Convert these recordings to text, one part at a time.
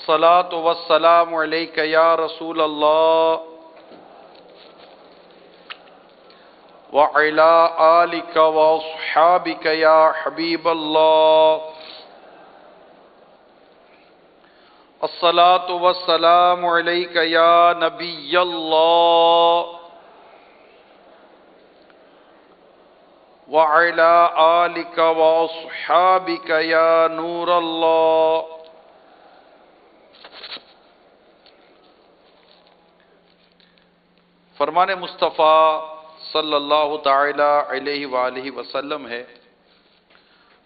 الصلاة والسلام عليك يا رسول الله وعلى آلك وأصحابك يا حبيب الله. الصلاة والسلام عليك يا نبي الله وعلى آلك وأصحابك يا نور الله. فرمان مصطفیٰ صلی اللہ تعالی علیہ وآلہ وسلم ہے،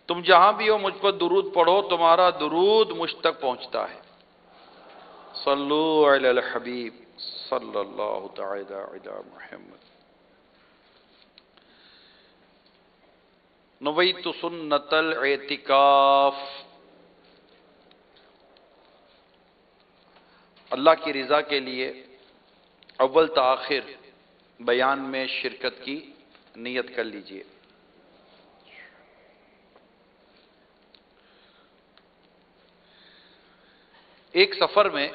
تم جہاں بھی ہو مجھ پر درود پڑھو، تمہارا درود مجھ تک پہنچتا ہے. صلو علی الحبیب صلی اللہ تعالی علی محمد. نویت سنت الاعتکاف. اللہ کی رضا کے لیے اول تاخیر بیان میں شرکت کی نیت کر لیجئے. ایک سفر میں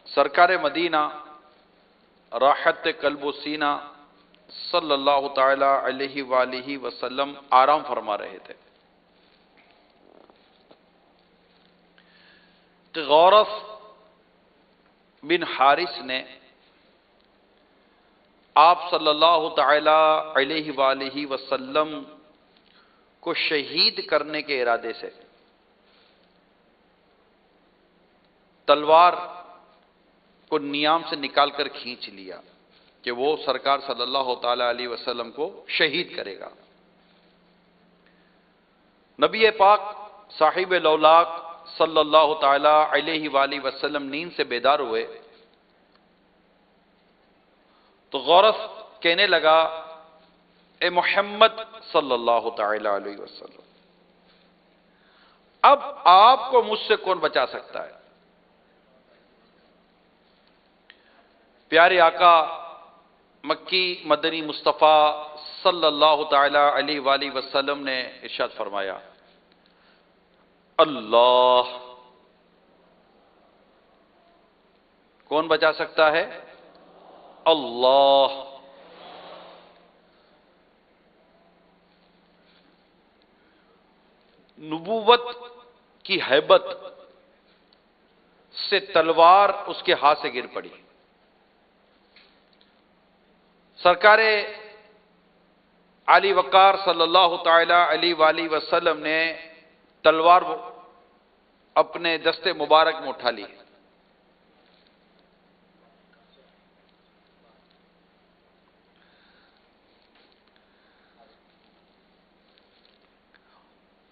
سرکار مدینہ راحت قلب و سینہ صلی اللہ تعالی علیہ وآلہ وسلم آرام فرما رہے تھے کہ غورث بن حارث نے آپ صلی اللہ تعالی علیہ وآلہ وسلم کو شہید کرنے کے ارادے سے تلوار کو نیام سے نکال کر کھینچ لیا کہ وہ سرکار صلی اللہ تعالی علیہ وسلم کو شہید کرے گا. نبی پاک صاحب لولاک صلی اللہ تعالی علیہ وآلہ وسلم نیند سے بیدار ہوئے تو غورث کہنے لگا، اے محمد صلی اللہ تعالی علیہ وسلم، اب آپ کو مجھ سے کون بچا سکتا ہے؟ پیارے آقا مکی مدنی مصطفیٰ صلی اللہ تعالی علیہ وآلہ وسلم نے ارشاد فرمایا، اللہ. کون بچا سکتا ہے؟ اللہ. نبوت کی ہیبت سے تلوار اس کے ہاتھ سے گر پڑی. سرکار علی وقار صلی اللہ تعالی علیہ وآلہ وسلم نے تلوار اپنے دستے مبارک میں اٹھا لی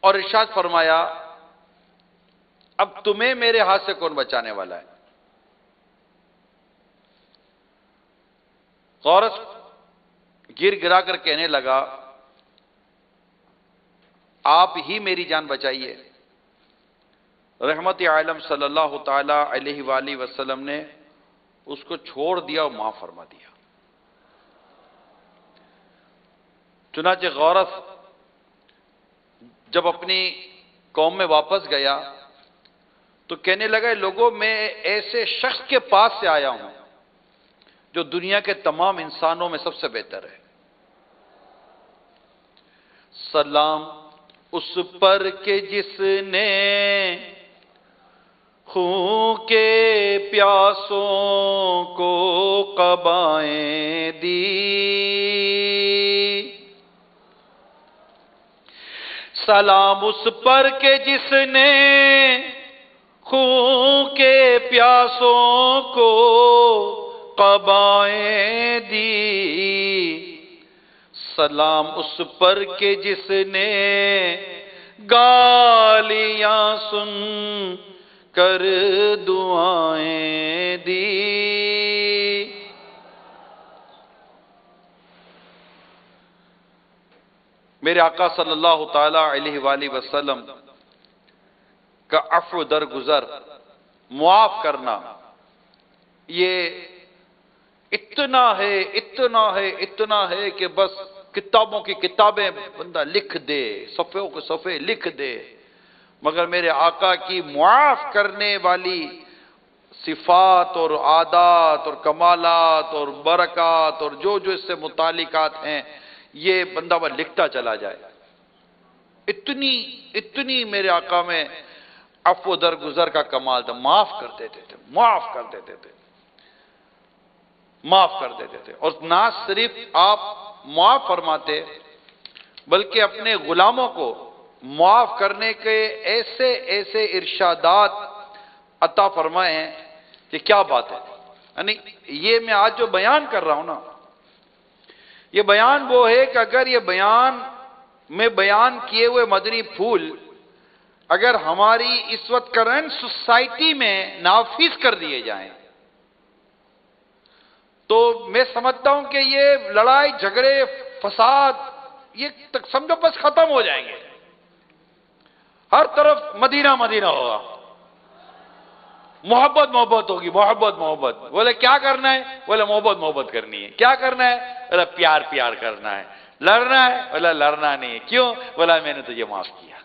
اور ارشاد فرمایا، اب تمہیں میرے ہاتھ سے کون بچانے والا ہے؟ غورث گر گرا کر کہنے لگا، آپ ہی میری جان بچائیے. رحمت عالم صلی اللہ تعالی علیہ وآلہ وسلم نے اس کو چھوڑ دیا اور معاف فرما دیا. چنانچہ غورث جب اپنی قوم میں واپس گیا تو کہنے لگا، لوگوں میں ایسے شخص کے پاس سے آیا ہوں جو دنیا کے تمام انسانوں میں سب سے بہتر ہے. سلام اس پر کہ جس نے خون کے پیاسوں کو قبائیں دی. سلام اس پر کہ جس نے خون کے پیاسوں کو قبائیں دی. سلام اس پر کہ جس نے گالیاں سن کر دعائیں دی. میرے آقا صلی اللہ تعالی علیہ وآلہ وسلم کا عفو درگزر، معاف کرنا، یہ اتنا ہے اتنا ہے اتنا ہے کہ بس کتابوں کی کتابیں بندہ لکھ دے، صفحوں کے صفحے لکھ دے. مگر میرے آقا کی معاف کرنے والی صفات اور عادات اور کمالات اور برکات اور جو جو اس سے متعلقات ہیں، یہ بندہ وہ لکھتا چلا جائے. اتنی میرے آقا میں عفو درگزر کا کمال تھا. معاف کر دیتے تھے، معاف کر دیتے تھے، معاف کر دیتے تھے. اور نہ صرف آپ معاف فرماتے بلکہ اپنے غلاموں کو معاف کرنے کے ایسے ایسے ارشادات عطا فرمائے ہیں کہ کیا بات ہے. یعنی یہ میں آج جو بیان کر رہا ہوں نا، یہ بیان وہ ہے کہ اگر یہ بیان میں بیان کیے ہوئے مدنی پھول اگر ہماری اس وقت کرنٹ سوسائٹی میں نافذ کر دیے جائیں تو میں سمجھتا ہوں کہ یہ لڑائی جھگڑے فساد یہ سمجھو بس ختم ہو جائیں گے. ہر طرف مدینہ مدینہ ہوگا، محبت محبت ہوگی، محبت محبت. بولے کیا کرنا ہے؟ بولے محبت محبت کرنی ہے. کیا کرنا ہے؟ بولے پیار پیار کرنا ہے. لڑنا ہے؟ بولے لڑنا نہیں ہے. کیوں؟ بولا میں نے تجھے معاف کیا.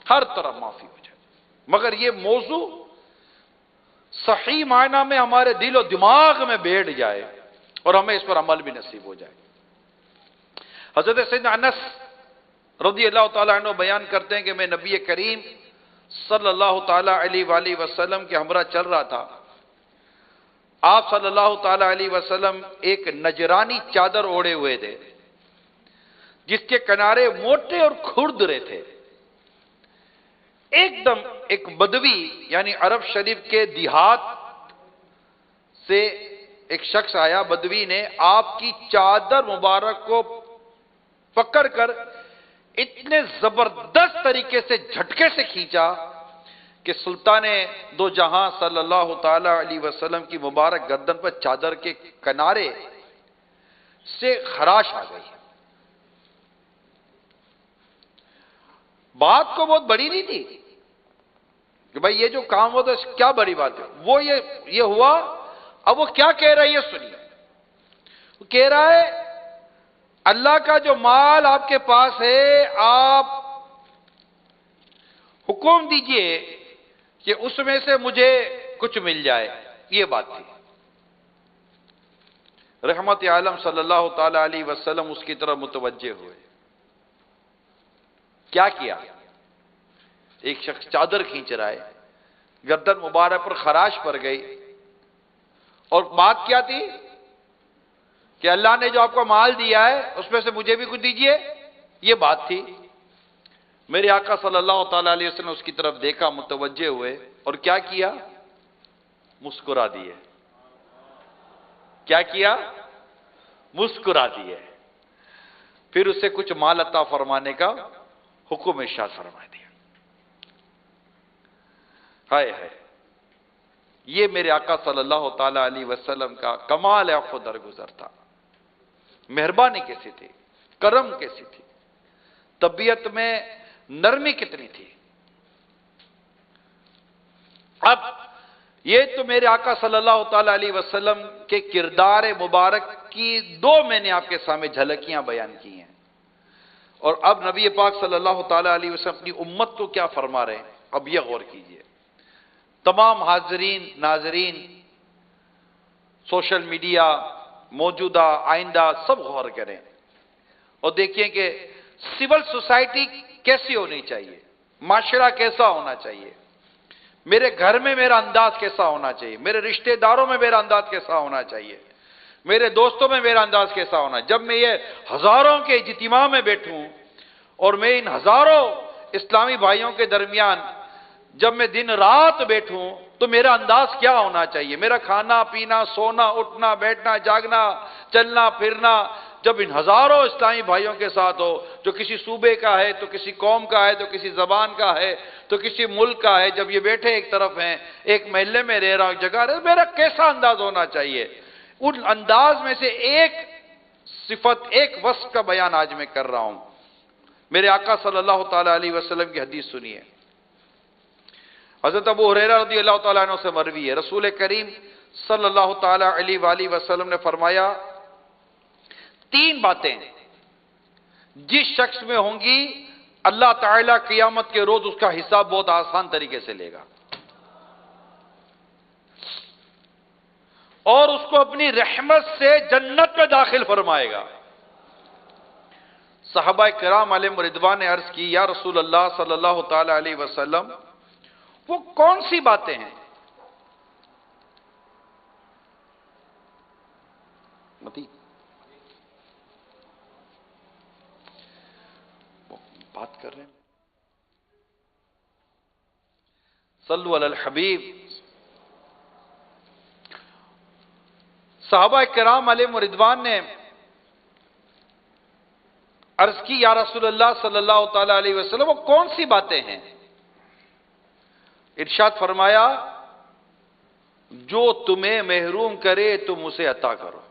ہر طرف معافی ہو جائے. مگر یہ موضوع صحیح معنی میں ہمارے دل و دماغ میں بیٹھ جائے اور ہمیں اس پر عمل بھی نصیب ہو جائے. حضرت سیدنا انس رضی اللہ تعالیٰ عنہ بیان کرتے ہیں کہ میں نبی کریم صلی اللہ تعالیٰ علیہ وآلہ وسلم کے ہمراہ چل رہا تھا. آپ صلی اللہ تعالیٰ علیہ وسلم ایک نجرانی چادر اوڑے ہوئے تھے جس کے کنارے موٹے اور کھردرے تھے. ایک دم ایک بدوی یعنی عرب شریف کے دیہات سے ایک شخص آیا. بدوی نے آپ کی چادر مبارک کو پکڑ کر اتنے زبردست طریقے سے جھٹکے سے کھینچا کہ سلطان دو جہاں صلی اللہ تعالی علیہ وسلم کی مبارک گردن پر چادر کے کنارے سے خراش آ گئی. بات کو بہت بڑی نہیں تھی کہ بھائی یہ جو کام ہو تو کیا بڑی بات ہے. وہ یہ ہوا. اب وہ کیا کہہ رہا ہے یہ سنیے. وہ کہہ رہا ہے اللہ کا جو مال آپ کے پاس ہے آپ حکم دیجئے کہ اس میں سے مجھے کچھ مل جائے. یہ بات تھی. رحمت عالم صلی اللہ تعالی علیہ وسلم اس کی طرف متوجہ ہوئے. کیا کیا؟ ایک شخص چادر کھینچ رہا ہے، گردن مبارک پر خراش پڑ گئی. اور بات کیا تھی کہ اللہ نے جو آپ کو مال دیا ہے اس میں سے مجھے بھی کچھ دیجئے. یہ بات تھی. میرے آقا صلی اللہ تعالی علیہ وسلم اس کی طرف دیکھا، متوجہ ہوئے اور کیا کیا؟ مسکرا دیے. کیا کیا؟ مسکرا دیے. پھر اسے کچھ مال عطا فرمانے کا حکم ارشاد فرما دیا. ہائے ہائے، یہ میرے آقا صلی اللہ تعالی علیہ وسلم کا کمال عفو درگزر تھا. مہربانی کیسی تھی، کرم کیسی تھی، طبیعت میں نرمی کتنی تھی. اب یہ تو میرے آقا صلی اللہ تعالی علیہ وسلم کے کردار مبارک کی دو میں نے آپ کے سامنے جھلکیاں بیان کی ہیں. اور اب نبی پاک صلی اللہ تعالی علیہ وسلم اپنی امت کو کیا فرما رہے ہیں، اب یہ غور کیجئے. تمام حاضرین ناظرین، سوشل میڈیا موجودہ آئندہ سب غور کریں اور دیکھیں کہ سول سوسائٹی کیسی ہونی چاہیے، معاشرہ کیسا ہونا چاہیے، میرے گھر میں میرا انداز کیسا ہونا چاہیے، میرے رشتہ داروں میں میرا انداز کیسا ہونا چاہیے، میرے دوستوں میں میرا انداز کیسا ہونا. جب میں یہ ہزاروں کے اجتماع میں بیٹھوں اور میں ان ہزاروں اسلامی بھائیوں کے درمیان جب میں دن رات بیٹھوں تو میرا انداز کیا ہونا چاہیے، میرا کھانا پینا سونا اٹھنا بیٹھنا جاگنا چلنا پھرنا جب ان ہزاروں اسلامی بھائیوں کے ساتھ ہو، جو کسی صوبے کا ہے تو کسی قوم کا ہے تو کسی زبان کا ہے تو کسی ملک کا ہے، جب یہ بیٹھے ایک طرف ہیں، ایک محلے میں رہ رہا ہوں، جگہ رہا، میرا کیسا انداز ہونا چاہیے. ان انداز میں سے ایک صفت ایک وصف کا بیان آج میں کر رہا ہوں. میرے آقا صلی اللہ تعالی علیہ وسلم کی حدیث سنیے. حضرت ابو ہریرہ رضی اللہ تعالیٰ عنہ سے مروی ہے، رسول کریم صلی اللہ تعالی علیہ وآلہ وسلم نے فرمایا 3 باتیں جس شخص میں ہوں گی اللہ تعالیٰ قیامت کے روز اس کا حساب بہت آسان طریقے سے لے گا اور اس کو اپنی رحمت سے جنت میں داخل فرمائے گا۔ صحابہ کرام علیہم رضوان نے عرض کی، یا رسول اللہ صلی اللہ تعالی علیہ وسلم، وہ کون سی باتیں ہیں؟ بات کر رہے ہیں، صلو علی الحبیب۔ صحابہ کرام علیہم رضوان نے عرض کی، یا رسول اللہ صلی اللہ تعالی علیہ وسلم، وہ کون سی باتیں ہیں؟ ارشاد فرمایا، جو تمہیں محروم کرے تم اسے عطا کرو،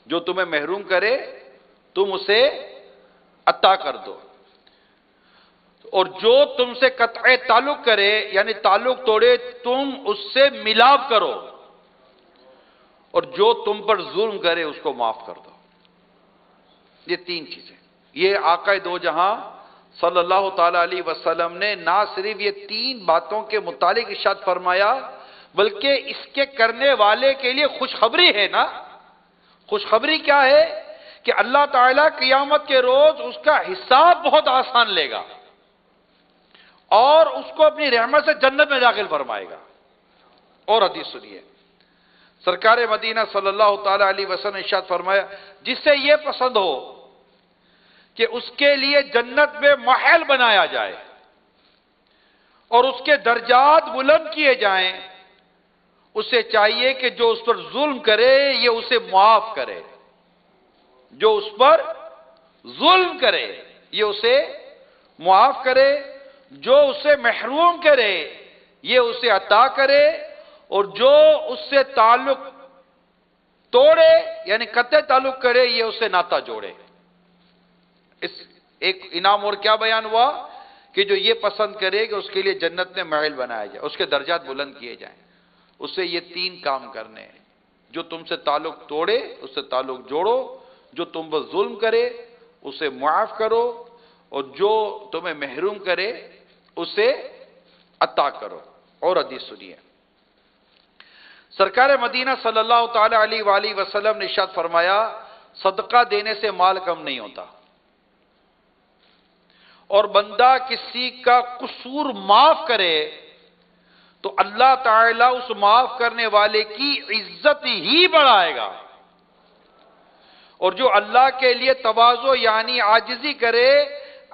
جو تمہیں محروم کرے تم اسے عطا کر دو، اور جو تم سے قطع تعلق کرے یعنی تعلق توڑے تم اس سے ملاپ کرو، اور جو تم پر ظلم کرے اس کو معاف کر دو۔ یہ تین چیزیں، یہ آقا دو جہاں صلی اللہ تعالی علیہ وسلم نے نہ صرف یہ تین باتوں کے متعلق ارشاد فرمایا، بلکہ اس کے کرنے والے کے لیے خوشخبری ہے نا۔ خوشخبری کیا ہے؟ کہ اللہ تعالیٰ قیامت کے روز اس کا حساب بہت آسان لے گا اور اس کو اپنی رحمت سے جنت میں داخل فرمائے گا۔ اور حدیث سنیے، سرکار مدینہ صلی اللہ تعالی علیہ وسلم نے ارشاد فرمایا، جس سے یہ پسند ہو کہ اس کے لیے جنت میں محل بنایا جائے اور اس کے درجات بلند کیے جائیں، اسے چاہیے کہ جو اس پر ظلم کرے یہ اسے معاف کرے، جو اس پر ظلم کرے یہ اسے معاف کرے، جو اسے محروم کرے یہ اسے عطا کرے، اور جو اس سے تعلق توڑے یعنی قطع تعلق کرے یہ اسے ناتا جوڑے۔ اس ایک انعام اور کیا بیان ہوا کہ جو یہ پسند کرے کہ اس کے لیے جنت میں محل بنایا جائے، اس کے درجات بلند کیے جائیں، اسے یہ تین کام کرنے ہیں۔ جو تم سے تعلق توڑے اس سے تعلق جوڑو، جو تم پر ظلم کرے اسے معاف کرو، اور جو تمہیں محروم کرے اسے عطا کرو۔ اور حدیث سنیے، سرکار مدینہ صلی اللہ تعالی علیہ وآلہ وسلم نے ارشاد فرمایا، صدقہ دینے سے مال کم نہیں ہوتا، اور بندہ کسی کا قصور معاف کرے تو اللہ تعالیٰ اس معاف کرنے والے کی عزت ہی بڑھائے گا، اور جو اللہ کے لیے تواضع یعنی عاجزی کرے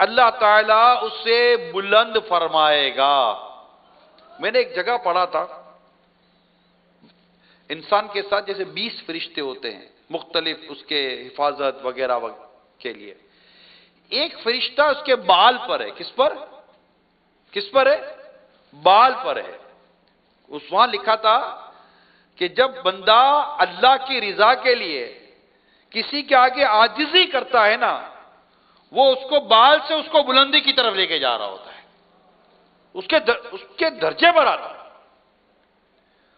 اللہ تعالیٰ اسے بلند فرمائے گا۔ میں نے ایک جگہ پڑھا تھا، انسان کے ساتھ جیسے 20 فرشتے ہوتے ہیں مختلف اس کے حفاظت وغیرہ کے لیے، ایک فرشتہ اس کے بال پر ہے۔ کس پر ہے؟ بال پر ہے۔ وہاں لکھا تھا کہ جب بندہ اللہ کی رضا کے لیے کسی کے آگے عاجزی کرتا ہے نا، وہ اس کو بال سے اس کو بلندی کی طرف لے کے جا رہا ہوتا ہے، اس کے درجے بڑھاتا ہے۔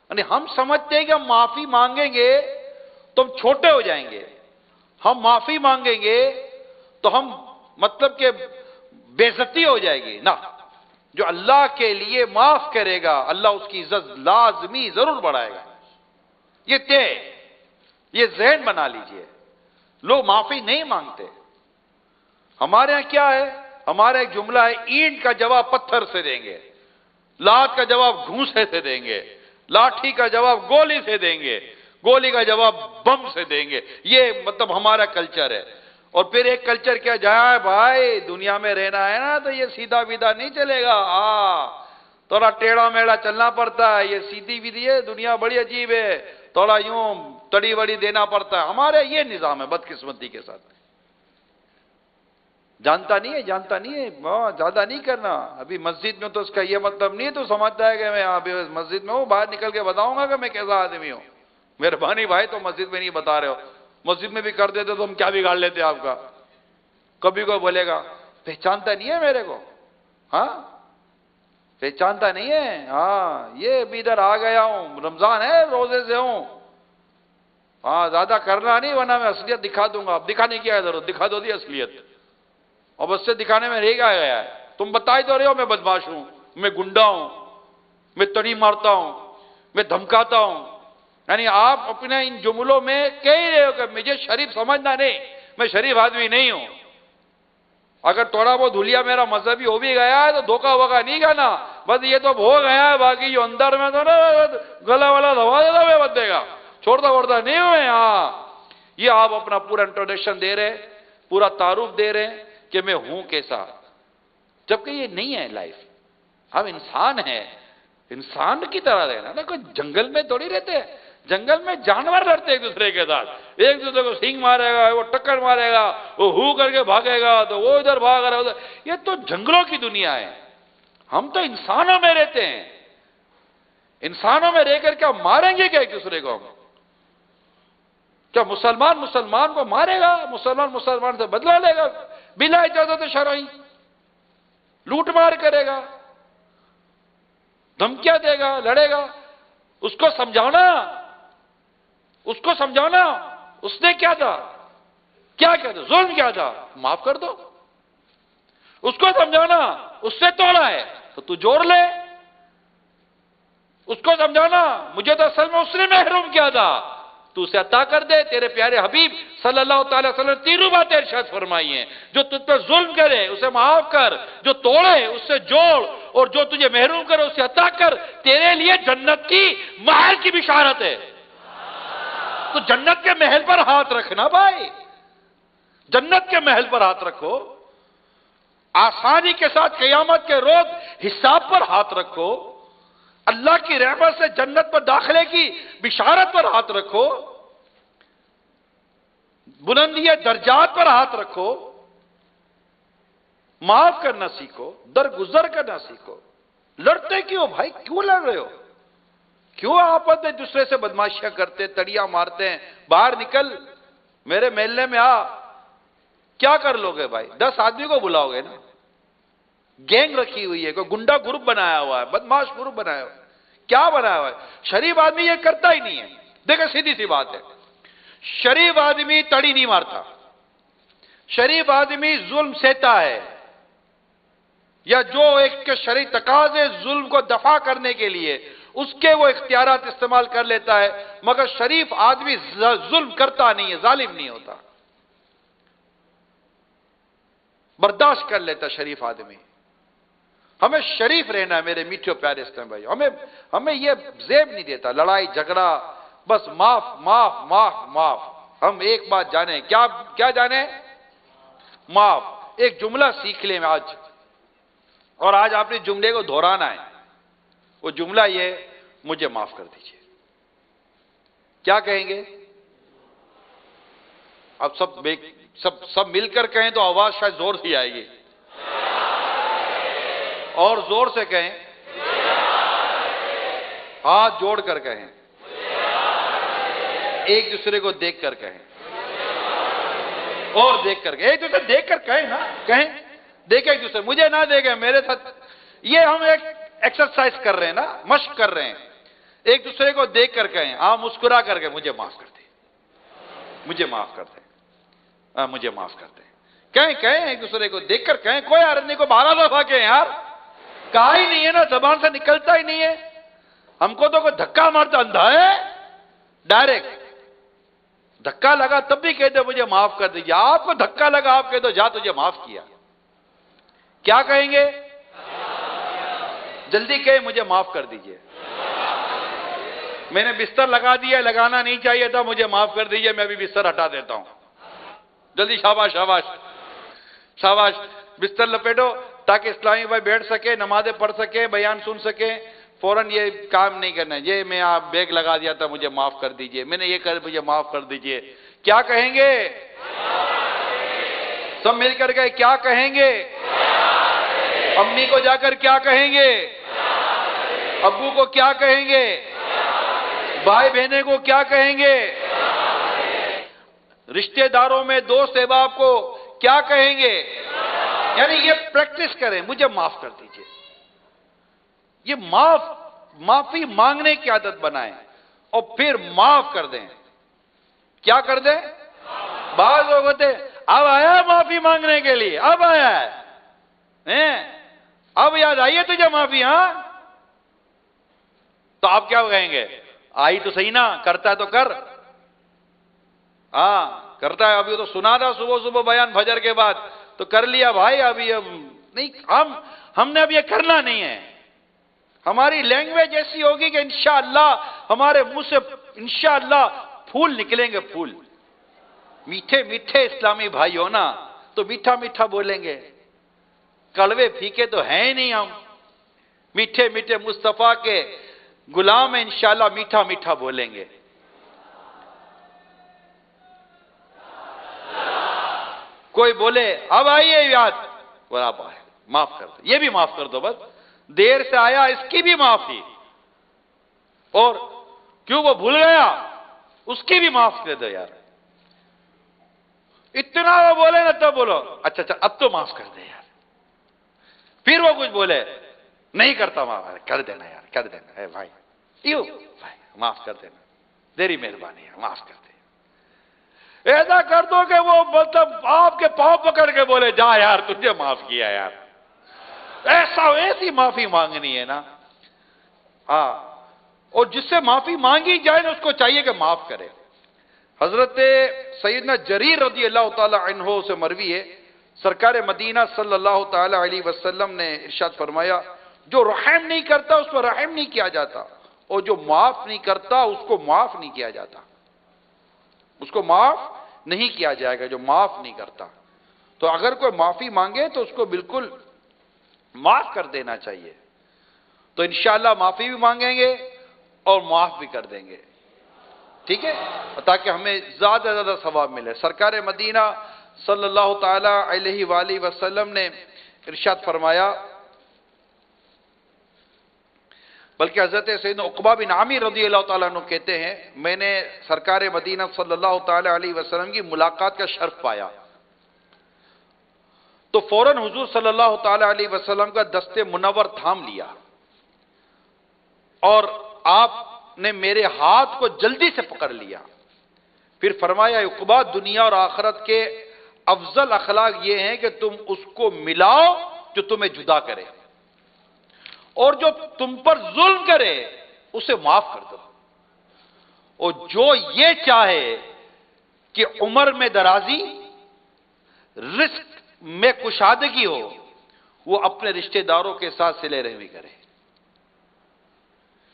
یعنی ہم سمجھتے ہیں کہ ہم معافی مانگیں گے تو ہم چھوٹے ہو جائیں گے، ہم معافی مانگیں گے تو ہم مطلب کہ بے عزتی ہو جائے گی نا۔ جو اللہ کے لیے معاف کرے گا اللہ اس کی عزت لازمی ضرور بڑھائے گا۔ یہ ذہن بنا لیجئے۔ لوگ معافی نہیں مانگتے۔ ہمارے ہاں کیا ہے؟ ہمارا ایک جملہ ہے، اینٹ کا جواب پتھر سے دیں گے، لات کا جواب گھونسے سے دیں گے، لاٹھی کا جواب گولی سے دیں گے، گولی کا جواب بم سے دیں گے۔ یہ مطلب ہمارا کلچر ہے۔ اور پھر ایک کلچر کیا جائے، بھائی دنیا میں رہنا ہے نا تو یہ سیدھا بیدھا نہیں چلے گا، تھوڑا ٹیڑھا میڑا چلنا پڑتا ہے، یہ سیدھی بیدھی ہے، دنیا بڑی عجیب ہے، تھوڑا یوں تڑی وڑی دینا پڑتا ہے۔ ہمارے یہ نظام ہے بدقسمتی کے ساتھ۔ جانتا نہیں ہے، زیادہ نہیں کرنا۔ ابھی مسجد میں تو اس کا یہ مطلب نہیں تو سمجھتا ہے کہ میں ابھی مسجد میں ہوں، باہر نکل کے بتاؤں گا کہ میں کیسا آدمی ہوں۔ مہربانی بھائی، تو مسجد میں نہیں بتا رہے ہو، مسجد میں بھی کر دیتے تو ہم کیا بگاڑ لیتے آپ کا۔ کبھی کوئی بولے گا پہچانتا نہیں ہے میرے کو، پہچانتا نہیں ہے، یہ بھی ادھر آ گیا ہوں، رمضان ہے روزے سے ہوں، زیادہ کرنا نہیں ورنہ میں اصلیت دکھا دوں گا۔ اب دکھانے کی کیا ضرورت، دکھا دو دی اصلیت۔ اور بس سے دکھانے میں رہ گیا ہے. تم بتا ہی تو رہے ہو میں بدماش ہوں، میں گنڈا ہوں، میں تڑی مارتا ہوں، میں دھمکاتا ہوں. یعنی آپ اپنے ان جملوں میں کہہ رہے ہو کہ مجھے شریف سمجھنا نہیں، میں شریف آدمی نہیں ہوں. اگر تھوڑا بہت دھلیا میرا مذہبی ہو بھی گیا ہے تو دھوکا ووکا نہیں کرنا، بس یہ تو ہو گیا ہے، باقی جو اندر میں تو نا گلا والا دھوا دیتا میں بندے کا، چھوڑتا وڑتا نہیں ہوئے. ہاں یہ آپ اپنا پورا انٹروڈکشن دے رہے، پورا تعارف دے رہے کہ میں ہوں کیسا، جبکہ یہ نہیں ہے لائف. ہم انسان ہیں، انسان کی طرح رہنا نا. کوئی جنگل میں تھوڑی رہتے ہیں، جنگل میں جانور لڑتے ایک دوسرے کے ساتھ، ایک دوسرے کو سینگ مارے گا، وہ ٹکر مارے گا، وہ ہو کر کے بھاگے گا تو وہ ادھر بھاگ رہا ادھر. یہ تو جنگلوں کی دنیا ہے. ہم تو انسانوں میں رہتے ہیں. انسانوں میں رہ کر کیا ماریں گے کیا ایک دوسرے کو؟ ہم کیا مسلمان مسلمان کو مارے گا؟ مسلمان مسلمان سے بدلہ لے گا بلا اجازت شرعی؟ لوٹ مار کرے گا، دھمکیاں دے گا، لڑے گا. اس کو سمجھانا، اس کو سمجھانا اس نے کیا تھا، کیا تھا، ظلم کیا تھا، معاف کر دو. اس کو سمجھانا اس سے توڑا ہے تو تو جوڑ لے. اس کو سمجھانا مجھے تو اصل میں اس نے محروم کیا تھا، تو اسے عطا کر دے. تیرے پیارے حبیب صلی اللہ تعالی وسلم نے تینوں باتیں ارشاد فرمائی ہیں. جو تجھ پر ظلم کرے اسے معاف کر، جو توڑے اس سے جوڑ، اور جو تجھے محروم کرے اسے عطا کر. تیرے لیے جنت کی محل کی بشارت ہے. تو جنت کے محل پر ہاتھ رکھنا بھائی، جنت کے محل پر ہاتھ رکھو. آسانی کے ساتھ قیامت کے روز حساب پر ہاتھ رکھو. اللہ کی رحمت سے جنت پر داخلے کی بشارت پر ہاتھ رکھو. بلندی درجات پر ہاتھ رکھو. معاف کرنا سیکھو، درگزر کرنا سیکھو. لڑتے کیوں بھائی؟ کیوں لڑ رہے ہو؟ کیوں آپس میں دوسرے سے بدماشیاں کرتے، تڑیاں مارتے ہیں؟ باہر نکل، میرے محلے میں آ. کیا کر لو گے بھائی؟ 10 آدمی کو بلاؤ گے نا. گینگ رکھی ہوئی ہے، کوئی گنڈا گروپ بنایا ہوا ہے، بدماش گروپ بنایا ہوا ہے. کیا بنایا ہوا ہے؟ شریف آدمی یہ کرتا ہی نہیں ہے. دیکھیں سیدھی سی بات ہے، شریف آدمی تڑی نہیں مارتا. شریف آدمی ظلم سہتا ہے، یا جو ایک کے شرعی تقاضے ظلم کو دفع کرنے کے لیے اس کے وہ اختیارات استعمال کر لیتا ہے. مگر شریف آدمی ظلم کرتا نہیں ہے، ظالم نہیں ہوتا، برداشت کر لیتا شریف آدمی. ہمیں شریف رہنا ہے میرے میٹھے پیارے اسلام بھائی. ہمیں یہ زیب نہیں دیتا لڑائی جھگڑا، بس معاف معاف معاف معاف. ہم ایک بات جانیں، کیا جانیں؟ معاف. ایک جملہ سیکھ لیں آج، اور آج آپ نے جملے کو دہرانا ہے. وہ جملہ یہ، مجھے معاف کر دیجئے. کیا کہیں گے؟ اب سب مل کر کہیں تو آواز شاید زور سے آئے گی، اور زور سے کہیں، ہاتھ جوڑ کر کہیں، ایک دوسرے کو دیکھ کر کہیں، اور دیکھ کر کہیں. ایک دوسرے دیکھ کر کہیں نا، کہیں دیکھیں ایک دوسرے، مجھے نہ دیکھیں میرے ساتھ. یہ ہم ایک ایکسرسائز کر رہے ہیں نا، مشق کر رہے ہیں. ایک دوسرے کو دیکھ کر کہیں، ہاں مسکرا کر کے مجھے معاف کر دیں، مجھے معاف کر دیں، مجھے معاف کر دیں. کہیں ایک دوسرے کو دیکھ کر کہیں. کوئی حرج نہیں، کو 12 دفعہ کہیں یار. کہا ہی نہیں ہے نا، زبان سے نکلتا ہی نہیں ہے. ہم کو تو کوئی دھکا مارتا اندھا ہے، ڈائریکٹ دھکا لگا تب بھی کہتے مجھے معاف کر دیجیے. آپ کو دھکا لگا آپ کہتے جا تجھے معاف کیا. کیا کہیں گے؟ جلدی کہیں مجھے معاف کر دیجیے. میں نے بستر لگا دیا، لگانا نہیں چاہیے تھا، مجھے معاف کر دیجیے، میں بھی بستر ہٹا دیتا ہوں. جلدی، شاباش شاباش شاباش. بستر لپیٹو تاکہ اسلامی بھائی بیٹھ سکے، نمازیں پڑھ سکے، بیان سن سکے. فوراً یہ کام نہیں کرنا ہے. یہ میں آپ بیگ لگا دیا تھا، مجھے معاف کر دیجئے، میں نے یہ کر مجھے معاف کر دیجئے. کیا کہیں گے؟ سب مل کر کے کیا کہیں گے؟ امی کو جا کر کیا کہیں گے؟ ابو کو کیا کہیں گے؟ بھائی بہنیں کو کیا کہیں گے؟ رشتہ داروں میں دوست احباب کو کیا کہیں گے؟ یعنی یہ پریکٹس کریں، مجھے معاف کر دیجئے. یہ معافی مانگنے کی عادت بنائیں اور پھر معاف کر دیں. کیا کر دیں؟ بعض لوگ ہوتے اب آیا معافی مانگنے کے لیے، اب آیا ہے، اب یاد آئیے تجھے معافی؟ ہاں، تو آپ کیا کہیں گے؟ آئی تو صحیح نا، کرتا ہے تو کر. ہاں کرتا ہے. ابھی تو سنا تھا صبح صبح بیان فجر کے بعد، تو کر لیا بھائی. ابھی اب نہیں، ہم نے اب یہ کرنا نہیں ہے. ہماری لینگویج ایسی ہوگی کہ انشاءاللہ ہمارے منہ سے انشاءاللہ پھول نکلیں گے، پھول. میٹھے میٹھے اسلامی بھائی ہو نا، تو میٹھا میٹھا بولیں گے. کڑوے پھیکے تو ہیں ہی نہیں ہم، میٹھے میٹھے مصطفیٰ کے غلام ہیں، انشاءاللہ میٹھا میٹھا بولیں گے. کوئی بولے اب آئیے یاد، اور آپ آئے، معاف کر دو، یہ بھی معاف کر دو، بس دیر سے آیا اس کی بھی معافی. اور کیوں وہ بھول گیا، اس کی بھی معاف کر دو یار. اتنا وہ بولے نا تب بولو اچھا اچھا اب تو معاف کر دے یار. پھر وہ کچھ بولے نہیں کرتا معاف، کر دینا یار، کر دینا اے بھائی، یوں بھائی معاف کر دینا، تیری مہربانی ہے، معاف کر دے. ایسا کر دو کہ وہ مطلب آپ کے پاؤں پکڑ کے بولے جا یار تجھے معاف کیا یار. ایسی معافی مانگنی ہے نا. ہاں، اور جس سے معافی مانگی جائے نا اس کو چاہیے کہ معاف کرے. حضرت سیدنا جریر رضی اللہ تعالی عنہ سے مروی ہے، سرکار مدینہ صلی اللہ تعالی علیہ وسلم نے ارشاد فرمایا، جو رحم نہیں کرتا اس پر رحم نہیں کیا جاتا، اور جو معاف نہیں کرتا اس کو معاف نہیں کیا جاتا. اس کو معاف نہیں کیا جائے گا جو معاف نہیں کرتا. تو اگر کوئی معافی مانگے تو اس کو بالکل معاف کر دینا چاہیے. تو انشاءاللہ معافی بھی مانگیں گے اور معاف بھی کر دیں گے، ٹھیک ہے، تاکہ ہمیں زیادہ سے زیادہ ثواب ملے. سرکار مدینہ صلی اللہ تعالی علیہ وآلہ وسلم نے ارشاد فرمایا، بلکہ حضرت سیدنا عقبہ بن عامر رضی اللہ تعالیٰ عنہ کہتے ہیں، میں نے سرکار مدینہ صلی اللہ تعالی علیہ وسلم کی ملاقات کا شرف پایا، تو فوراً حضور صلی اللہ تعالی علیہ وسلم کا دست منور تھام لیا، اور آپ نے میرے ہاتھ کو جلدی سے پکڑ لیا. پھر فرمایا، عقبہ دنیا اور آخرت کے افضل اخلاق یہ ہیں کہ تم اس کو ملاؤ جو تمہیں جدا کرے، اور جو تم پر ظلم کرے اسے معاف کر دو، اور جو یہ چاہے کہ عمر میں درازی، رزق میں کشادگی ہو، وہ اپنے رشتہ داروں کے ساتھ صلہ رحمی کرے.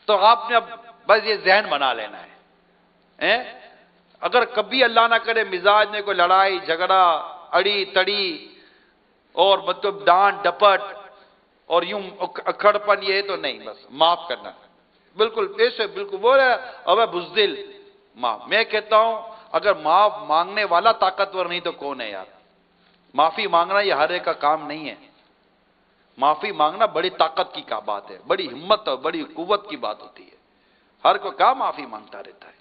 تو آپ نے اب بس یہ ذہن بنا لینا ہے، اگر کبھی اللہ نہ کرے مزاج میں کوئی لڑائی جھگڑا اڑی تڑی اور مطلب ڈانٹ ڈپٹ اور یوں اکھڑپن، یہ تو نہیں، بس معاف کرنا بالکل ایسے بالکل وہ ہے. اب بزدل معاف، میں کہتا ہوں اگر معاف مانگنے والا طاقتور نہیں تو کون ہے یار. معافی مانگنا یہ ہر ایک کا کام نہیں ہے. معافی مانگنا بڑی طاقت کی بات ہے، بڑی ہمت اور بڑی قوت کی بات ہوتی ہے. ہر کوئی کام معافی مانگتا رہتا ہے.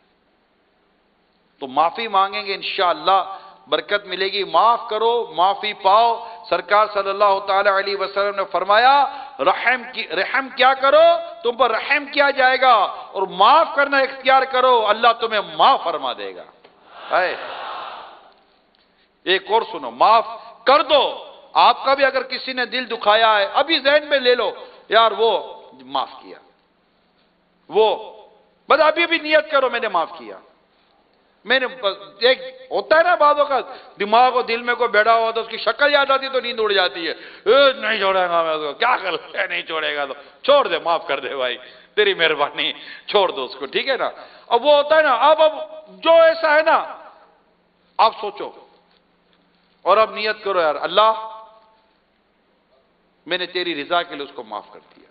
تو معافی مانگیں گے انشاءاللہ برکت ملے گی. معاف کرو معافی پاؤ. سرکار صلی اللہ تعالی علیہ وسلم نے فرمایا، رحم کیا کرو تم پر رحم کیا جائے گا، اور معاف کرنا اختیار کرو اللہ تمہیں معاف فرما دے گا. ایک اور سنو، معاف کر دو. آپ کا بھی اگر کسی نے دل دکھایا ہے ابھی ذہن میں لے لو یار وہ معاف کیا، وہ بس ابھی بھی نیت کرو میں نے معاف کیا. میں نے ایک ہوتا ہے نا بعضوں کا دماغ و دل میں کوئی بیٹھا ہوا تو اس کی شکل یاد آتی تو نیند اڑ جاتی ہے، نہیں چھوڑے گا میں اس کو، کیا کر نہیں چھوڑے گا تو چھوڑ دے، معاف کر دے بھائی تیری مہربانی، چھوڑ دو اس کو، ٹھیک ہے نا. اب وہ ہوتا ہے نا، اب جو ایسا ہے نا آپ سوچو اور اب نیت کرو یار اللہ میں نے تیری رضا کے لیے اس کو معاف کر دیا.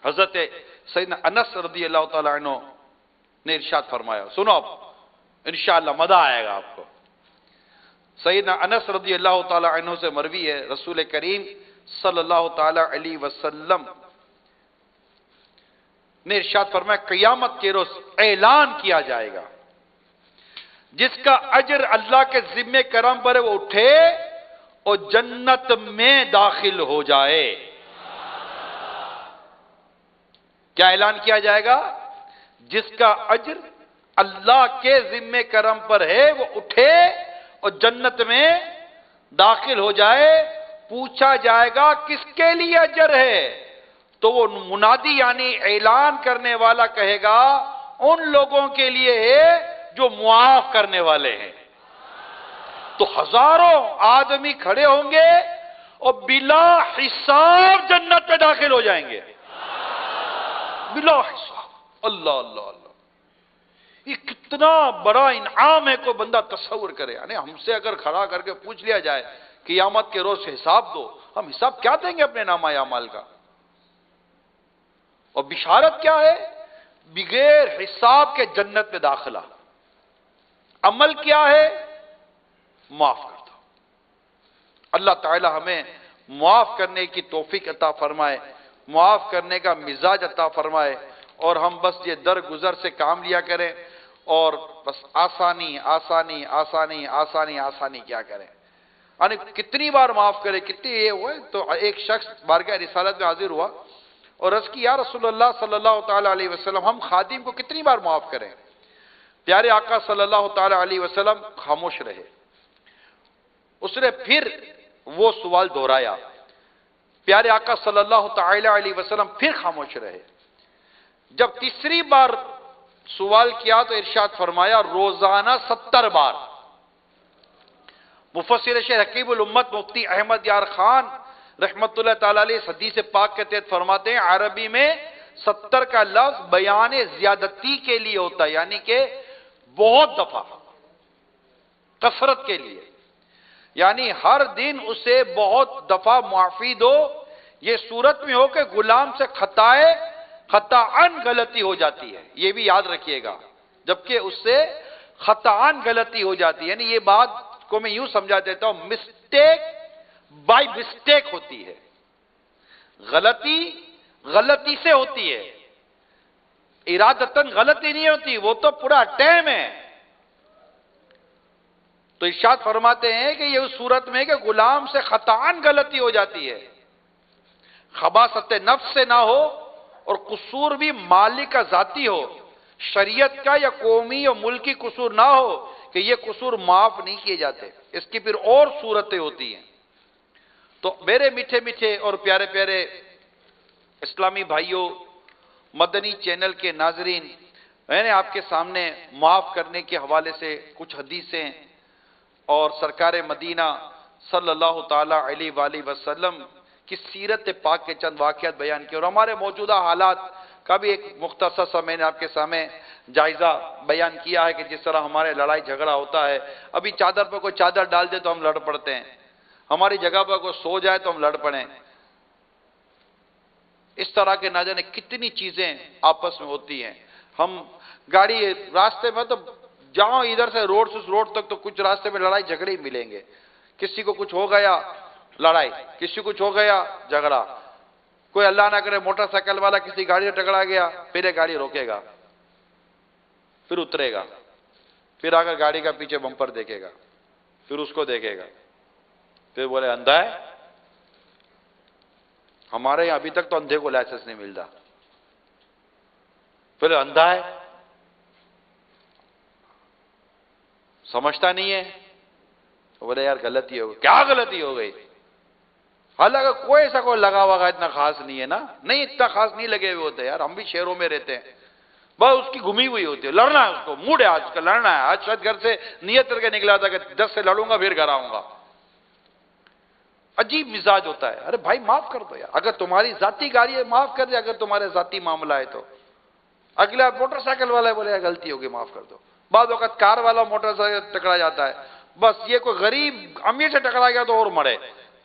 حضرت سیدنا انس رضی اللہ تعالی عنہ نے ارشاد فرمایا، سنو اب انشاءاللہ مزہ آئے گا آپ کو. سیدنا انس رضی اللہ تعالی عنہ سے مروی ہے، رسول کریم صلی اللہ تعالی علیہ وسلم نے ارشاد فرمایا، قیامت کے روز اعلان کیا جائے گا، جس کا اجر اللہ کے ذمہ کرم پر ہے وہ اٹھے اور جنت میں داخل ہو جائے. کیا اعلان کیا جائے گا؟ جس کا اجر اللہ کے ذمہ کرم پر ہے وہ اٹھے اور جنت میں داخل ہو جائے، پوچھا جائے گا کس کے لیے اجر ہے، تو وہ منادی یعنی اعلان کرنے والا کہے گا ان لوگوں کے لیے ہے جو معاف کرنے والے ہیں۔ تو ہزاروں آدمی کھڑے ہوں گے اور بلا حساب جنت میں داخل ہو جائیں گے، بلا حساب۔ اللہ اللہ اللہ، یہ کتنا بڑا انعام ہے، کوئی بندہ تصور کرے۔ یعنی ہم سے اگر کھڑا کر کے پوچھ لیا جائے قیامت کے روز حساب دو، ہم حساب کیا دیں گے اپنے نامہ اعمال کا؟ اور بشارت کیا ہے؟ بغیر حساب کے جنت میں داخلہ۔ عمل کیا ہے؟ معاف کرتا۔ اللہ تعالی ہمیں معاف کرنے کی توفیق عطا فرمائے، معاف کرنے کا مزاج عطا فرمائے، اور ہم بس یہ درگزر سے کام لیا کریں، اور بس آسانی آسانی آسانی آسانی آسانی کیا کریں۔ یعنی کتنی بار معاف کرے، کتنی یہ ہوئے۔ تو ایک شخص بارگاہ رسالت میں حاضر ہوا اور عرض کی، یا رسول اللہ صلی اللہ تعالی علیہ وسلم، ہم خادم کو کتنی بار معاف کریں؟ پیارے آقا صلی اللہ تعالی علیہ وسلم خاموش رہے۔ اس نے پھر وہ سوال دہرایا، پیارے آقا صلی اللہ تعالی علیہ وسلم پھر خاموش رہے۔ جب تیسری بار سوال کیا تو ارشاد فرمایا، روزانہ 70 بار۔ مفسر شیخ حکیم الامت مفتی احمد یار خان رحمت اللہ تعالی علیہ اس حدیث پاک کے تحت فرماتے ہیں، عربی میں 70 کا لفظ بیان زیادتی کے لیے ہوتا ہے، یعنی کہ بہت دفعہ، کثرت کے لیے، یعنی ہر دن اسے بہت دفعہ معافی دو۔ یہ صورت میں ہو کہ غلام سے خطاً غلطی ہو جاتی ہے، یہ بھی یاد رکھیے گا، جبکہ اس سے خطاً غلطی ہو جاتی ہے، یعنی یہ بات کو میں یوں سمجھا دیتا ہوں، مسٹیک بائی مسٹیک ہوتی ہے، غلطی سے ہوتی ہے، ارادتاً غلطی نہیں ہوتی، وہ تو پورا ٹائم ہے۔ تو ارشاد فرماتے ہیں کہ یہ اس صورت میں کہ غلام سے خطاً غلطی ہو جاتی ہے، خباثت نفس سے نہ ہو، اور قصور بھی مالک کا ذاتی ہو، شریعت کا یا قومی یا ملکی قصور نہ ہو کہ یہ قصور معاف نہیں کیے جاتے، اس کی پھر اور صورتیں ہوتی ہیں۔ تو میرے میٹھے میٹھے اور پیارے پیارے اسلامی بھائیوں، مدنی چینل کے ناظرین، میں نے آپ کے سامنے معاف کرنے کے حوالے سے کچھ حدیثیں اور سرکار مدینہ صلی اللہ تعالی علیہ وآلہ وسلم کی سیرت پاک کے چند واقعات بیان کیے، اور ہمارے موجودہ حالات کا بھی ایک مختصر سا میں نے آپ کے سامنے جائزہ بیان کیا ہے کہ جس طرح ہمارے لڑائی جھگڑا ہوتا ہے۔ ابھی چادر پر کوئی چادر ڈال دے تو ہم لڑ پڑتے ہیں، ہماری جگہ پر کوئی سو جائے تو ہم لڑ پڑیں۔ اس طرح کے نہ جانے کتنی چیزیں آپس میں ہوتی ہیں۔ ہم گاڑی راستے میں تو جاؤ ادھر سے روڈ سے اس روڈ تک تو کچھ راستے میں لڑائی جھگڑے ہی ملیں گے، کسی کو کچھ ہو گیا لڑائی، کسی کو کچھ ہو گیا جھگڑا، کوئی اللہ نہ کرے موٹر سائیکل والا کسی گاڑی سے ٹکرا گیا، پھر یہ گاڑی روکے گا، پھر اترے گا، پھر اگر گاڑی کا پیچھے بمپر دیکھے گا، پھر اس کو دیکھے گا، پھر بولے اندھا ہے۔ ہمارے یہاں ابھی تک تو اندھے کو لائسنس نہیں ملتا، پھر اندھا ہے، سمجھتا نہیں ہے، بولے یار غلطی ہو گئی۔ کیا غلطی ہو گئی؟ حالانکہ کوئی ایسا کوئی لگا ہوا اتنا خاص نہیں ہے نا، نہیں اتنا خاص نہیں لگے ہوئے ہوتے یار، ہم بھی شہروں میں رہتے ہیں، بس اس کی گھمی ہوئی ہوتی ہے، لڑنا ہے اس کو، موڈ ہے آج کا لڑنا ہے، آج شاید گھر سے نیت کر کے نکلا تھا کہ 10 سے لڑوں گا پھر گھر آؤں گا۔ عجیب مزاج ہوتا ہے۔ ارے بھائی معاف کر دو یار، اگر تمہاری ذاتی گاڑی ہے معاف کر دے، اگر تمہارے ذاتی معاملہ ہے تو۔ اگلا موٹر سائیکل والا بولے یار غلطی ہوگی معاف کر دو، بعض وقت کار والا موٹر سائیکل ٹکرا جاتا ہے، بس یہ کوئی غریب امیر سے ٹکرا گیا تو اور مرے،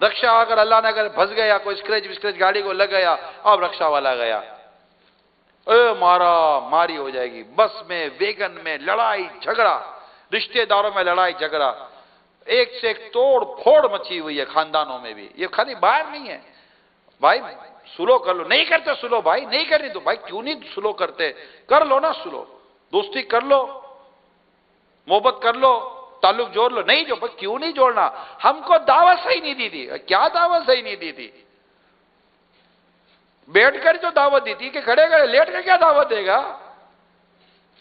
رکشہ اگر اللہ نہ کرے پھنس گیا، کوئی اسکریچ گاڑی کو لگ گیا، اب رکشہ والا گیا، مارا ماری ہو جائے گی، بس میں ویگن میں لڑائی جھگڑا، رشتہ داروں میں لڑائی جھگڑا، ایک سے ایک توڑ پھوڑ مچی ہوئی ہے خاندانوں میں بھی، یہ خالی باہر نہیں ہے۔ بھائی سلو کر لو، نہیں کرتے سلو بھائی، نہیں کرنی تو بھائی کیوں نہیں سلو کرتے، کر لو نا سلو، دوستی کر لو، محبت کر لو، تعلق جوڑ لو، نہیں جو بھائی کیوں نہیں جوڑنا؟ ہم کو دعوت صحیح نہیں دی تھی، کیا دعوت صحیح نہیں دی تھی؟ بیٹھ کر جو دعوت دی تھی کہ کھڑے کھڑے لیٹ کر کیا دعوت دے گا؟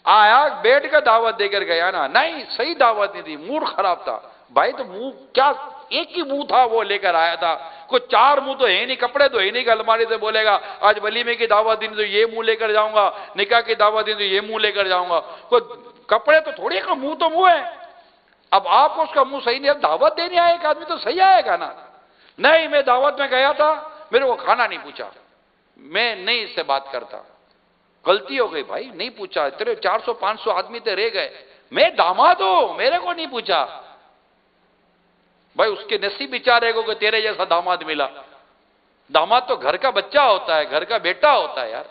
آیا بیٹھ کر دعوت دے کر گیا نا، نہیں صحیح دعوت نہیں دی، موڈ خراب تھا، بھائی تو منہ کیا ایک ہی منہ تھا وہ لے کر آیا تھا، کوئی چار منہ تو ہے نہیں، کپڑے تو ہے نہیں کہ الماری سے بولے گا آج ولیمے کی دعوت دینی تو یہ منہ لے کر جاؤں گا، نکاح کی دعوت دینی تو یہ منہ لے کر جاؤں گا، کوئی کپڑے تو تھوڑی کا منہ تو منہ ہے۔ اب آپ کو اس کا منہ صحیح نہیں ہے، دعوت دینے آئے ایک آدمی تو صحیح آئے گا نا۔ نہیں میں دعوت میں گیا تھا، میرے کو کھانا نہیں پوچھا، میں نہیں اس سے بات کرتا، غلطی ہو گئی بھائی، نہیں پوچھا، تیرے 400-500 آدمی تے رہ گئے، میں داماد ہوں، میرے کو نہیں پوچھا۔ بھائی اس کے نصیب بیچارے کو کہ تیرے جیسا داماد ملا۔ داماد تو گھر کا بچہ ہوتا ہے، گھر کا بیٹا ہوتا ہے یار،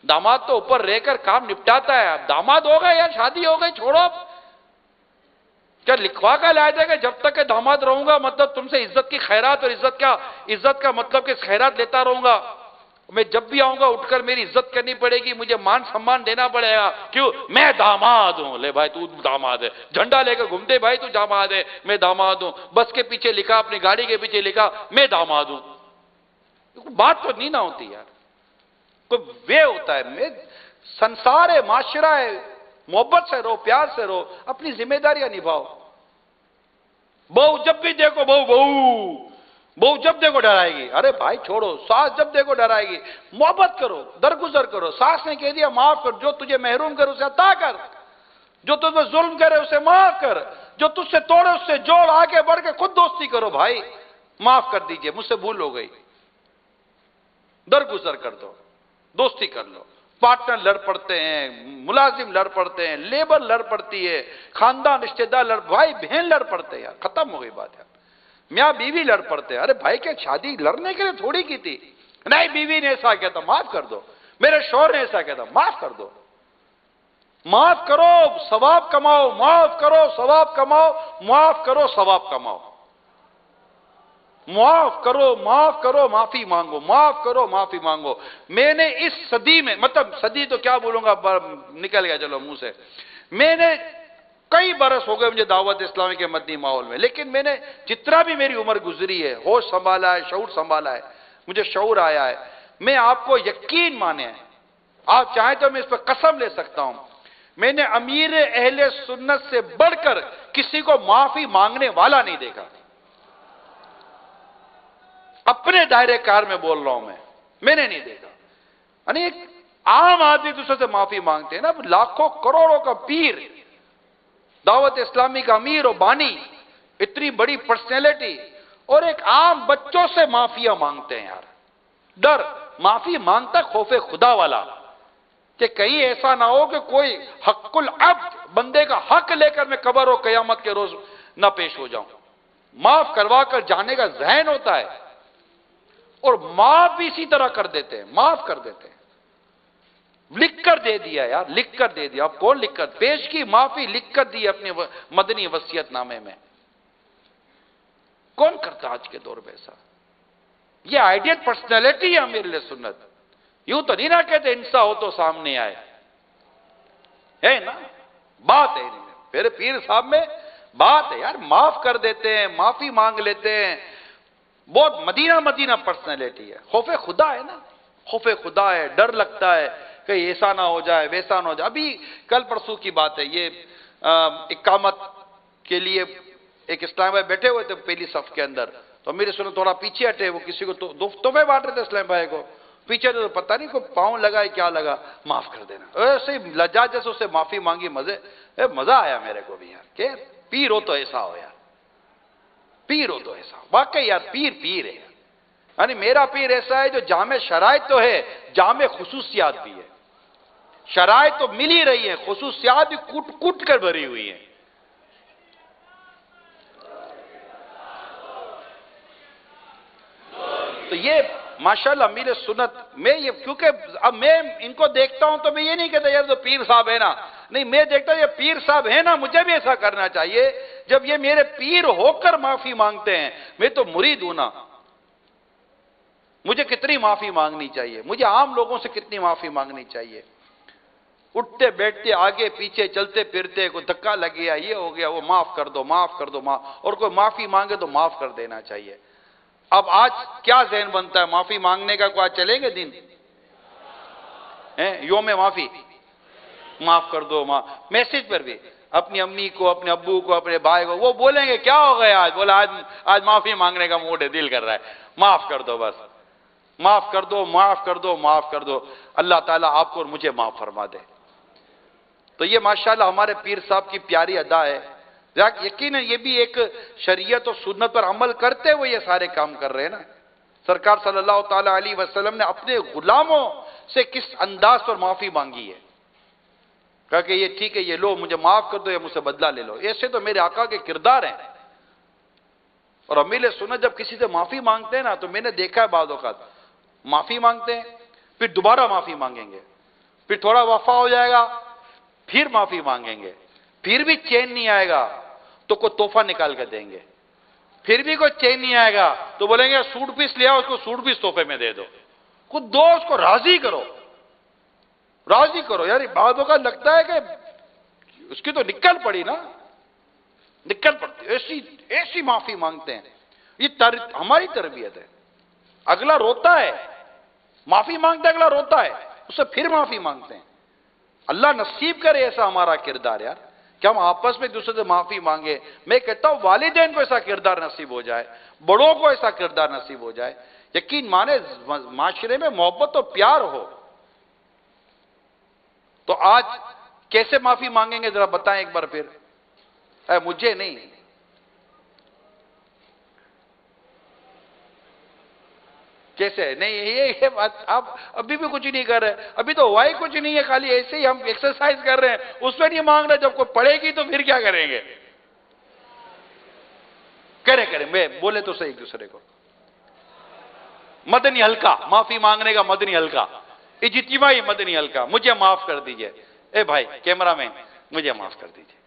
داماد تو اوپر رہ کر کام نپٹاتا ہے۔ داماد ہو گئے یار، شادی ہو گئی، چھوڑو۔ کیا لکھوا کا لائے تھے کہ جب تک کہ داماد رہوں گا مطلب تم سے عزت کی خیرات، اور عزت کا مطلب کہ خیرات لیتا رہوں گا، میں جب بھی آؤں گا اٹھ کر میری عزت کرنی پڑے گی، مجھے مان سمان دینا پڑے گا، کیوں؟ میں داماد ہوں۔ لے بھائی تو داماد ہے، جھنڈا لے کر گھومتے بھائی تو داماد ہے، میں داماد ہوں، بس کے پیچھے لکھا، اپنی گاڑی کے پیچھے لکھا میں داماد ہوں۔ بات تو نہیں نہ ہوتی یار، کوئی وے ہوتا ہے، میں سنسار ہے، معاشرہ ہے، محبت سے رہو، پیار سے رہو، اپنی ذمہ داریاں نبھاؤ۔ بہو جب بھی دیکھو بہو جب دیکھو ڈرائے گی، ارے بھائی چھوڑو، ساس جب دیکھو ڈرائے گی، محبت کرو، درگزر کرو۔ ساس نے کہہ دیا معاف کر، جو تجھے محروم کرے اسے عطا کر، جو تجھ پر ظلم کرے اسے معاف کر، جو تجھ سے توڑے اس سے جوڑ، آگے بڑھ کے خود دوستی کرو۔ بھائی معاف کر دیجئے، مجھ سے بھول ہو گئی، درگزر کر دو، دوستی کر لو۔ پارٹنر لڑ پڑتے ہیں، ملازم لڑ پڑتے ہیں، لیبر لڑ پڑتی ہے، خاندان رشتہ دار لڑ، بھائی بہن لڑ پڑتے ہیں، یار ختم ہو گئی بات یار۔ میاں بیوی لڑ پڑتے ہیں، ارے بھائی کیا شادی لڑنے کے لیے تھوڑی کی تھی؟ نہیں بیوی نے ایسا کیا تھا، معاف کر دو، میرے شوہر نے ایسا کیا تھا، معاف کر دو۔ معاف کرو ثواب کماؤ، معاف کرو ثواب کماؤ، معاف کرو ثواب کماؤ، معاف کرو، معاف کرو، معافی مانگو، معاف کرو، معافی مانگو۔ میں نے اس صدی میں، مطلب صدی تو کیا بولوں گا، نکل گیا چلو منہ سے، میں نے کئی برس ہو گئے مجھے دعوت اسلامی کے مدنی ماحول میں، لیکن میں نے جتنا بھی میری عمر گزری ہے، ہوش سنبھالا ہے، شعور سنبھالا ہے، مجھے شعور آیا ہے، میں آپ کو یقین مانے ہیں، آپ چاہیں تو میں اس پر قسم لے سکتا ہوں، میں نے امیر اہل سنت سے بڑھ کر کسی کو معافی مانگنے والا نہیں دیکھا۔ اپنے دائرے کار میں بول رہا ہوں میں نے نہیں دیکھا۔ یعنی ایک عام آدمی دوسرے سے معافی مانگتے ہیں نا، لاکھوں کروڑوں کا پیر، دعوت اسلامی کا امیر و بانی، اتنی بڑی پرسنالٹی، اور ایک عام بچوں سے معافیاں مانگتے ہیں یار۔ ڈر معافی مانگتا خوف خدا والا، کہ کہیں ایسا نہ ہو کہ کوئی حق العبد، بندے کا حق لے کر میں قبر و قیامت کے روز نہ پیش ہو جاؤں۔ معاف کروا کر جانے کا ذہن ہوتا ہے، اور معاف بھی اسی طرح کر دیتے ہیں، معاف کر دیتے ہیں، لکھ کر دے دیا یار، لکھ کر دے دیا۔ اب کون لکھ کر پیش کی؟ معافی لکھ کر دی اپنے مدنی وصیت نامے میں۔ کون کرتا آج کے دور میں ایسا؟ یہ آئیڈیل پرسنالٹی ہے امیر اہل سنت۔ یوں تو نہیں نہ کہتے انسا ہو تو سامنے آئے، ہے نا؟ بات ہے میرے پیر صاحب میں، بات ہے یار، معاف کر دیتے ہیں، معافی مانگ لیتے ہیں، بہت مدینہ پرسنالٹی ہے، خوف خدا ہے نا، خوف خدا ہے، ڈر لگتا ہے کہ ایسا نہ ہو جائے، ویسا نہ ہو جائے۔ ابھی کل پرسوں کی بات ہے، یہ اقامت کے لیے ایک اسلام بھائی بیٹھے ہوئے تھے پہلی صف کے اندر، تو میرے سنو تھوڑا پیچھے ہٹے، وہ کسی کو تحفے بانٹ رہے تھے اسلام بھائی کو، پیچھے تو پتہ نہیں کوئی پاؤں لگا ہے کیا لگا، معاف کر دینا، ایسے لجا جیسے اسے معافی مانگی، مزہ آیا میرے کو بھی یار، کہ پیر ہو تو ایسا ہو یار، پیر ہو تو ایسا، واقعی یار پیر ہے، یعنی میرا پیر ایسا ہے جو جامع شرائط تو ہے، جامع خصوصیات بھی ہے، شرائط تو مل ہی رہی ہیں، خصوصیات بھی کٹ کر بھری ہوئی ہیں۔ تو یہ ماشاءاللہ امیر سنت میں، یہ کیونکہ اب میں ان کو دیکھتا ہوں تو میں یہ نہیں کہتا یار تو پیر صاحب ہے نا، نہیں، میں دیکھتا ہوں یہ پیر صاحب ہے نا، مجھے بھی ایسا کرنا چاہیے۔ جب یہ میرے پیر ہو کر معافی مانگتے ہیں، میں تو مرید ہوں نا، مجھے کتنی معافی مانگنی چاہیے، مجھے عام لوگوں سے کتنی معافی مانگنی چاہیے، اٹھتے بیٹھتے آگے پیچھے چلتے پھرتے کوئی دھکا لگ گیا، یہ ہو گیا، وہ معاف کر دو، معاف کر دو، اور کوئی معافی مانگے تو معاف کر دینا چاہیے۔ اب آج کیا ذہن بنتا ہے معافی مانگنے کا؟ کوئی آج چلیں گے دن یوم معافی، معاف کر دو، میسج پر بھی اپنی امی کو، اپنے ابو کو، اپنے بھائی کو، وہ بولیں گے کیا ہو گیا آج؟ بولا آج معافی مانگنے کا موڈ ہے، دل کر رہا ہے، معاف کر دو، بس معاف کر دو، معاف کر دو، معاف کر دو، اللہ تعالیٰ آپ کو اور مجھے معاف فرما دے۔ تو یہ ماشاءاللہ ہمارے پیر صاحب کی پیاری ادا ہے۔ یقیناً یہ بھی ایک شریعت اور سنت پر عمل کرتے ہوئے یہ سارے کام کر رہے ہیں نا۔ سرکار صلی اللہ تعالیٰ علیہ وسلم نے اپنے غلاموں سے کس انداز پر معافی مانگی ہے، کہا کہ یہ ٹھیک ہے، یہ لو مجھے معاف کر دو یا مجھ سے بدلہ لے لو۔ ایسے تو میرے آقا کے کردار ہیں۔ اور امیل سنت جب کسی سے معافی مانگتے ہیں نا، تو میں نے دیکھا ہے بعض اوقات معافی مانگتے ہیں، پھر دوبارہ معافی مانگیں گے، پھر تھوڑا وفا ہو جائے گا، پھر معافی مانگیں گے، پھر بھی چین نہیں آئے گا تو کوئی تحفہ نکال کے دیں گے، پھر بھی کوئی چین نہیں آئے گا تو بولیں گے سوٹ پیس لیا، اس کو سوٹ پیس تحفے میں دے دو، خود دو، اس کو راضی کرو، راضی کرو۔ یار بعض اوقات لگتا ہے کہ اس کی تو نکل پڑی نا، نکل پڑتی، ایسی معافی مانگتے ہیں۔ یہ ہماری تربیت ہے۔ اگلا روتا ہے، معافی مانگتا ہے، اگلا روتا ہے، اس سے پھر معافی مانگتے ہیں۔ اللہ نصیب کرے ایسا ہمارا کردار یار، کہ ہم آپس میں ایک دوسرے سے معافی مانگے۔ میں کہتا ہوں والدین کو ایسا کردار نصیب ہو جائے، بڑوں کو ایسا کردار نصیب ہو جائے، یقین مانے معاشرے میں محبت اور پیار ہو۔ تو آج کیسے معافی مانگیں گے ذرا بتائیں ایک بار پھر؟ مجھے نہیں، کیسے نہیں؟ یہ بات آپ ابھی بھی کچھ نہیں کر رہے، ابھی تو ہوا ہی کچھ نہیں ہے، خالی ایسے ہی ہم ایکسرسائز کر رہے ہیں، اس پہ نہیں مانگ رہے۔ جب کوئی پڑھے گی تو پھر کیا کریں گے؟ کریں میں بولے تو صحیح ایک دوسرے کو۔ مدنی حلقہ، معافی مانگنے کا مدنی حلقہ، اجتماعی مدنی حلقہ، مجھے معاف کر دیجئے۔ اے بھائی کیمرہ مین، مجھے معاف کر دیجئے،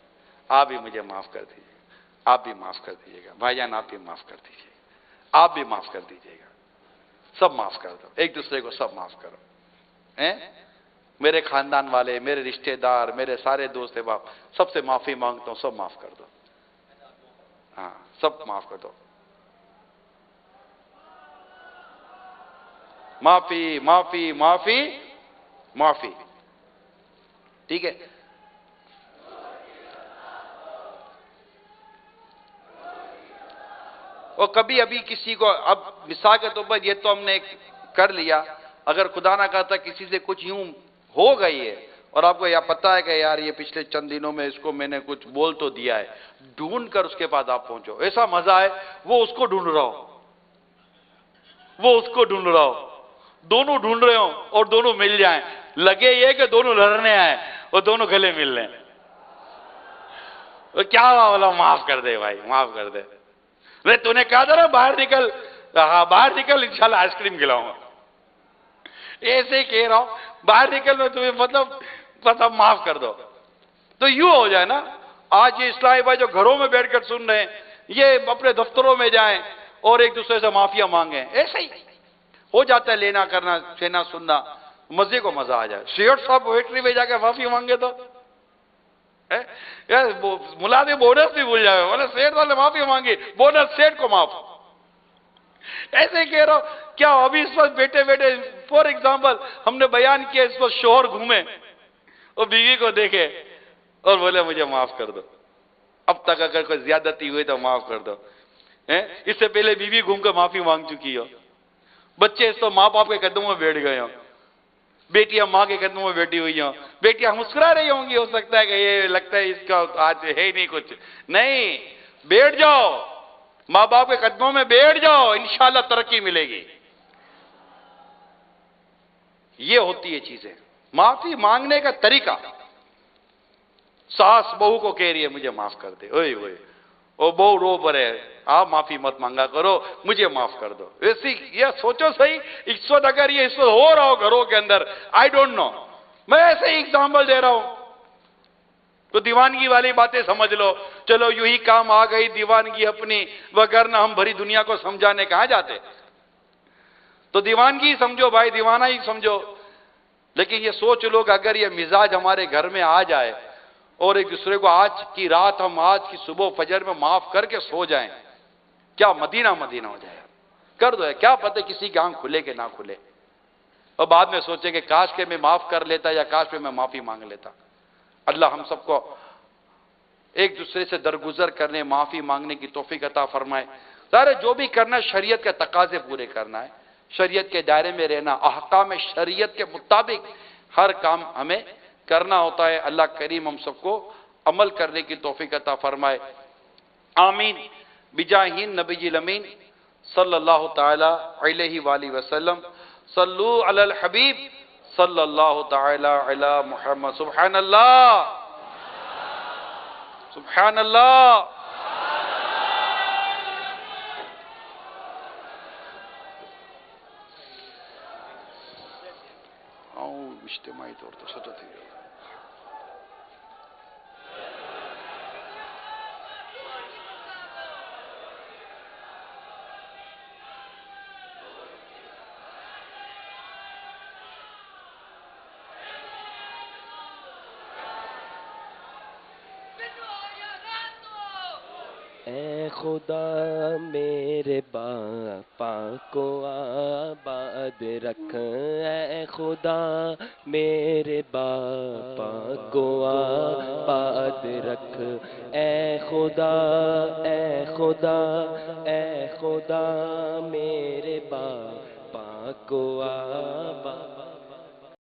آپ بھی مجھے معاف کر دیجئے، آپ بھی معاف کر دیجئے گا بھائی جان، آپ بھی معاف کر دیجئے، آپ بھی معاف کر دیجئے گا، سب معاف کر دو، ایک دوسرے کو سب معاف کرو۔ میرے خاندان والے، میرے رشتہ دار، میرے سارے دوست احباب، سب سے معافی مانگتا ہوں، سب معاف کر دو، ہاں سب معاف کر دو۔ معافی معافی معافی معافی، ٹھیک ہے۔ اور کبھی ابھی کسی کو، اب مثال کے طور پر یہ تو ہم نے کر لیا، اگر خدا نہ کرتا کسی سے کچھ یوں ہو گئی ہے اور آپ کو یہ پتہ ہے کہ یار یہ پچھلے چند دنوں میں اس کو میں نے کچھ بول تو دیا ہے، ڈھونڈ کر اس کے پاس آپ پہنچو، ایسا مزہ ہے وہ اس کو ڈھونڈ رہا ہو، وہ اس کو ڈھونڈ رہا ہو، دونوں ڈھونڈ رہے ہوں اور دونوں مل جائیں، لگے یہ کہ دونوں لڑنے آئے اور دونوں گلے مل لیں، کیا بولا؟ معاف کر دے بھائی، معاف کر دے، نہیں تو نے کہا تھا نا باہر نکل، ہاں باہر نکل، انشاءاللہ آئس کریم کھلاؤں گا، ایسے ہی کہہ رہا ہوں، باہر نکل میں تمہیں مطلب معاف کر دو، تو یوں ہو جائے نا۔ آج یہ اسلامی بھائی جو گھروں میں بیٹھ کر سن رہے ہیں، یہ اپنے دفتروں میں جائیں اور ایک دوسرے سے معافیاں مانگیں، ایسے ہی ہو جاتا ہے، لینا کرنا، کہنا سننا، مزے کو مزہ آ جائے۔ شیخ صاحب ویٹری میں جا کے معافی مانگے تو ملازم بونس بھی بھول جائے، بولے سیٹ والے معافی مانگی، بونس سیٹ کو معاف، ایسے ہی کہہ رہا ہوں۔ کیا ابھی اس وقت بیٹے فور ایگزامپل ہم نے بیان کیا، اس وقت شوہر گھومے اور بیوی کو دیکھے اور بولے مجھے معاف کر دو، اب تک اگر کوئی زیادتی ہوئی تو معاف کر دو، اس سے پہلے بیوی گھوم کر معافی مانگ چکی ہو، بچے اس تو ماں باپ کے قدموں میں بیٹھ گئے ہوں، بیٹیاں ماں کے قدموں میں بیٹھی ہوئی ہوں، بیٹیاں مسکرا رہی ہوں گی، ہو سکتا ہے کہ یہ لگتا ہے اس کا آج ہے ہی نہیں کچھ، نہیں، بیٹھ جاؤ، ماں باپ کے قدموں میں بیٹھ جاؤ، انشاءاللہ ترقی ملے گی۔ یہ ہوتی ہے چیزیں، معافی مانگنے کا طریقہ۔ ساس بہو کو کہہ رہی ہے مجھے معاف کر دے، اوئے اوئے، او بہو رو پڑے، آپ معافی مت مانگا کرو، مجھے معاف کر دو۔ ایسی یہ سوچو صحیح، اس وقت اگر یہ اس وقت ہو رہا ہو گھروں کے اندر، آئی ڈونٹ نو، میں ایسے ہی ایگزامپل دے رہا ہوں، تو دیوانگی والی باتیں سمجھ لو، چلو یوں ہی کام آ گئی دیوانگی اپنی، وگرنہ ہم بھری دنیا کو سمجھانے کہاں جاتے، تو دیوانگی سمجھو بھائی، دیوانہ ہی سمجھو۔ لیکن یہ سوچ لو کہ اگر یہ مزاج ہمارے گھر میں آ جائے اور ایک دوسرے کو آج کی رات ہم آج کی صبح فجر میں معاف کر کے سو جائیں، کیا مدینہ مدینہ ہو جائے، کر دو ہے، کیا پتہ کسی کی آنکھ کھلے کہ نہ کھلے، اور بعد میں سوچے کہ کاش کہ میں معاف کر لیتا یا کاش کہ میں معافی مانگ لیتا۔ اللہ ہم سب کو ایک دوسرے سے درگزر کرنے معافی مانگنے کی توفیق عطا فرمائے۔ ظاہر ہے جو بھی کرنا شریعت کے تقاضے پورے کرنا ہے، شریعت کے دائرے میں رہنا، احکام شریعت کے مطابق ہر کام ہمیں کرنا ہوتا ہے۔ اللہ کریم ہم سب کو عمل کرنے کی توفیق عطا فرمائے، آمین بجاہ نبی الامین صلی اللہ تعالی علیہ وآلہ وسلم۔ صلو علی الحبیب صلی اللہ تعالی علی محمد۔ سبحان اللہ، سبحان اللہ۔ اجتماعی طور پر سچ تھی اے خدا میرے باپا کو آباد رکھ، اے خدا میرے باپا کو آباد رکھ، اے خدا اے خدا اے خدا میرے باپا کو آباد